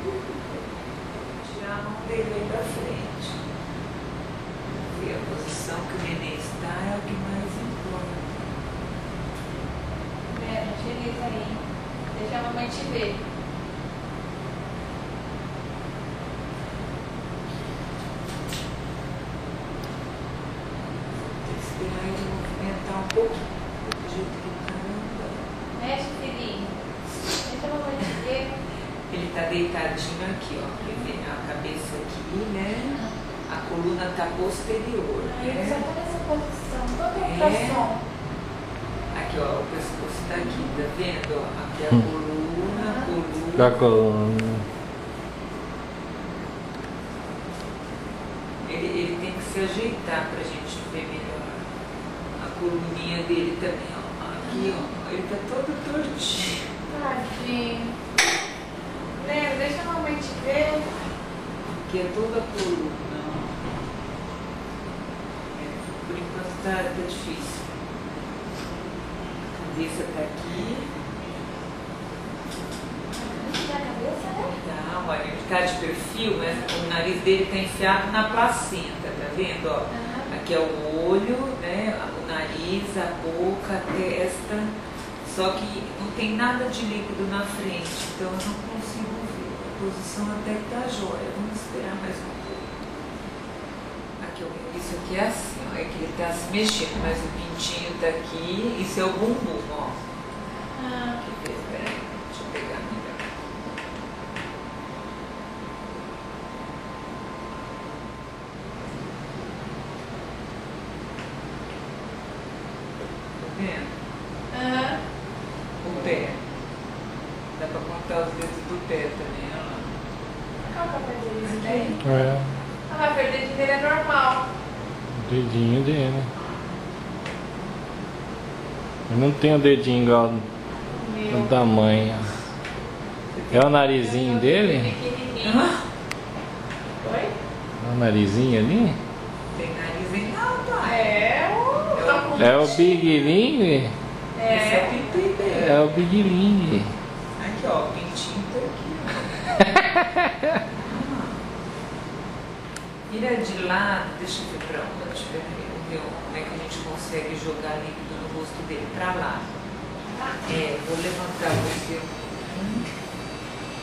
Tirar a mão dele aí da frente. E a posição que o neném está é o que mais importa. Tira isso aí. Deixa a mamãe te ver. Tem que esperar ele movimentar um pouco. Do jeito que o caramba. Mexe, filhinho. Deixa a mamãe te ver. Ele está deitadinho aqui, ó. A cabeça aqui, né? A coluna está posterior, Ele só né? tá nessa posição. Qual que é o ultrassom? Aqui, ó, o pescoço está aqui, tá vendo? Ó, aqui é a coluna, a coluna. Da coluna. Ele tem que se ajeitar pra gente ver melhor. A coluninha dele também, ó. Aqui, ó, ele tá todo tortinho. Tadinho. Lembra, deixa a mamãe te ver. Aqui é toda a coluna. Por enquanto tá difícil. A cabeça tá aqui. Da cabeça, né? Tá, olha, ele tá de perfil, mas o nariz dele tá enfiado na placenta, tá vendo? Ó? Aqui é o olho, né? O nariz, a boca, a testa. Só que não tem nada de líquido na frente, então eu não consigo ver. A posição até que tá jóia. Vamos esperar mais um pouco. Aqui, ó, isso aqui é assim, ó, é que ele tá se mexendo, mas o pintinho tá aqui. Isso é o bumbum, ó. Quer ver? Peraí, deixa eu pegar melhor. Tá vendo? O pé. Dá pra contar os dedos do pé também, ó lá. Qual que é o pé dele? Daí? É, Ah, o dedinho dele é normal. o dedinho dele. Eu não tenho o dedinho igual do tamanho. É o narizinho dele? Pequenininho. Oi? É o narizinho ali? Tem nariz em alto, É o Big Ling? Esse é o pintinho dele. É o Big Ling. Aqui, ó, o pintinho tá aqui, ó. Vira de lado, deixa eu ver pra onde, como é que a gente consegue jogar líquido no rosto dele, pra lá. Vou levantar você.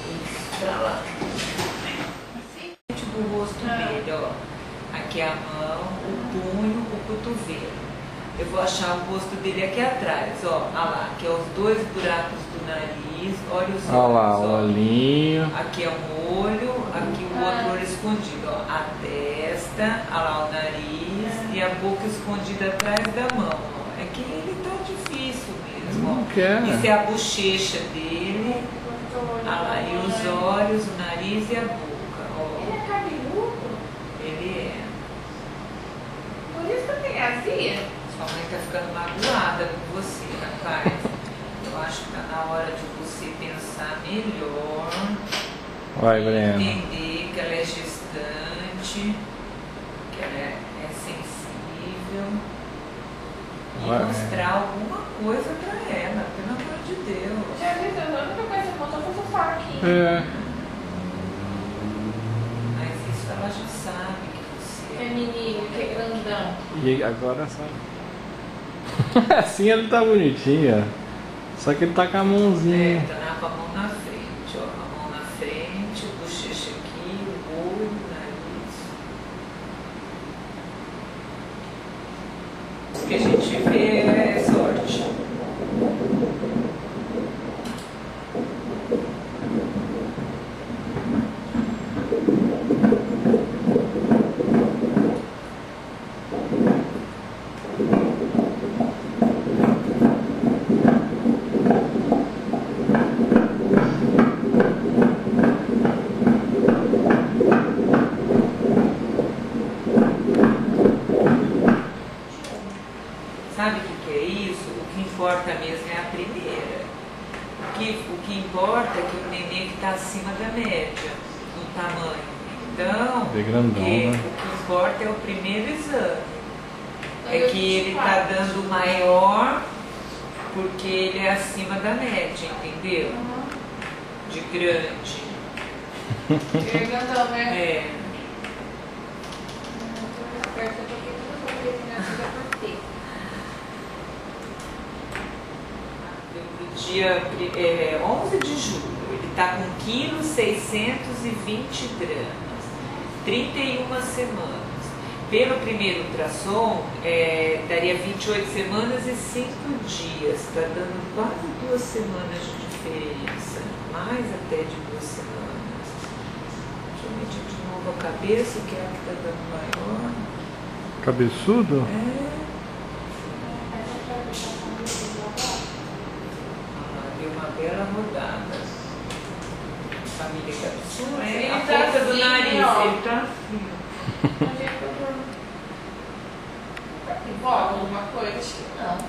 Isso, pra lá. Do rosto dele, ó. Aqui é a mão, o punho, o cotovelo. Eu vou achar o rosto dele aqui atrás, ó. Olha lá, aqui é os dois buracos do nariz. Olha os olhos. Olha lá, o ó. olhinho. Aqui é um olho, aqui o outro olho escondido, ó. A testa, olha lá o nariz e a boca escondida atrás da mão, ó. É que ele tá difícil mesmo, ó. Não quer. Isso é a bochecha dele. Olha lá, e os olhos, o nariz e a boca, ó. Ele é cabeludo? Ele é. Por isso que eu tenho azia. Sua mãe tá ficando magoada com você, rapaz. Eu acho que tá na hora de você pensar melhor. Vai, Breno. Entender que ela é gestante, que ela é sensível. E Vai. mostrar alguma coisa pra ela, pelo amor de Deus. Já vi, a única coisa que faltou foi o saquinho. É. Mas isso ela já sabe que você é. Feminino, que é grandão. E agora só. Assim ele tá bonitinho, ó. Só que ele tá com a mãozinha. Tá com a mão na frente, ó. A mão na frente, o bochecha aqui, o olho, o nariz. O que a gente vê é sorte. Sabe o que é isso? O que importa mesmo é a primeira. O que importa é que o neném está acima da média, no tamanho. Então, Bem grandão, né? o que importa é o primeiro exame. É que ele está dando maior porque ele é acima da média, entendeu? De grande. Grandão, né? É. Aperta um pouquinho, tudo pra ver que não é por quê. No dia 11 de julho, ele está com 1,620 kg, 31 semanas. Pelo primeiro ultrassom, daria 28 semanas e 5 dias. Está dando quase 2 semanas de diferença, mais até de 2 semanas. Deixa eu medir de novo a cabeça, que é a que está dando maior. Cabeçudo? Deu uma bela rodada. Família cabeçuda. Ele A tá ponta do assim, nariz, ó. ele tá assim. Envolve alguma coisa? Acho que não. Acho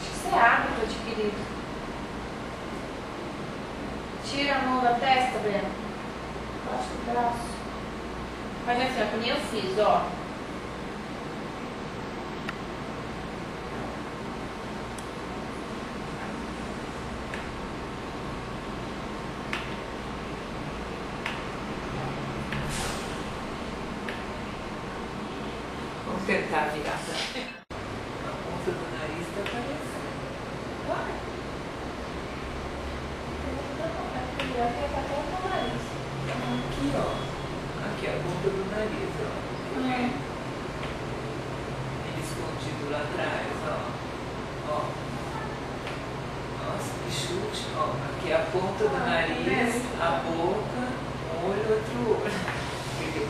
que isso é hábito adquirido. Tira a mão da testa, Breno. Baixa o braço. Faz assim, ó, que nem eu fiz, ó. Vamos tentar virar pra a ponta do nariz tá aparecendo. Vai. Aqui, ó. Aqui a ponta do nariz, ó. Ele escondido lá atrás, ó. Ó. Nossa, que chute. Ó, aqui a ponta do nariz, a boca, um olho, outro olho.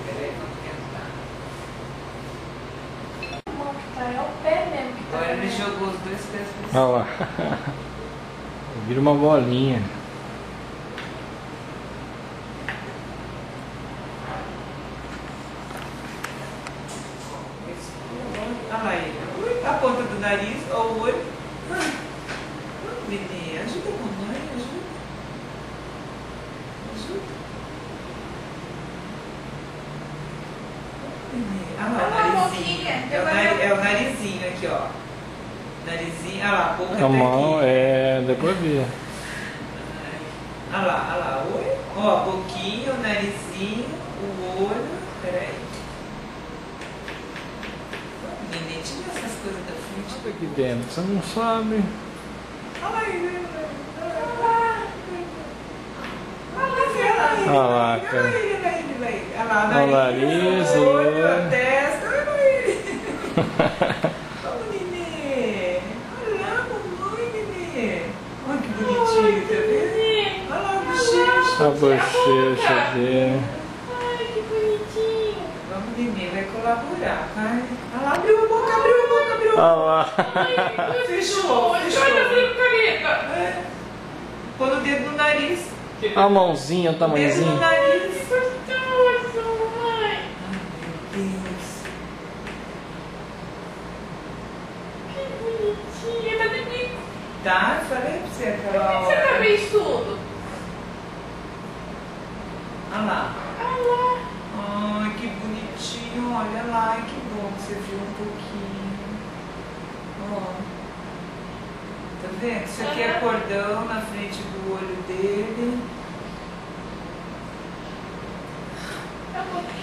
Peraí, vamos tentar. É o pé mesmo que tá. Agora ele doendo. jogou os dois pés pra cima. Olha lá. Vira uma bolinha. Olha lá ele. Ui, a ponta do nariz, ó o olho. Nenê, ajuda a mamãe, ajuda. Ajuda. Nenê. Olha lá o Olha lá a narizinho. boquinha. É o narizinho aqui, ó. Narizinho, olha lá, a boca A tá mão aqui. depois vira. Olha lá, o olho. Ó, a boquinha, o narizinho, o olho. Peraí. Nenê, tira essas coisas da frente. Olha aqui dentro, você não sabe. Olha lá, cara. Olha O nariz, o o olho, a olho. testa. Vamos, Nenê. Olha lá, mamãe, Nenê. Olha que bonitinho, tá vendo? Olha lá a bochecha. A bochecha dele. Ai, que bonitinho. Vamos, Nenê, vai colaborar, vai. Olha lá, abriu a boca, abriu a boca, abriu a boca. Olha lá. Fechou, Olha, fechou. olha a caneta. É. Põe o dedo no nariz. A mãozinha, o Dedo no tamanhozinho. nariz. Gostoso, mãe. Ai, meu Deus. Que bonitinha. Tá de bico. Tá, eu falei pra você aquela Você tá hora. beiçudo? Olha lá. Olha lá. Ai, que bonitinho. Olha lá. Que bom que você viu um pouquinho. Ó. Tá vendo? Isso aqui é cordão na frente do olho dele.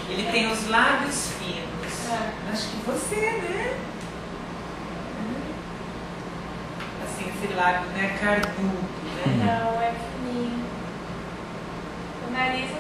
Ele tem os lábios finos. É. Acho que você, né? Assim, esse lábio, né? Carnudo, né? Não, é fininho. O nariz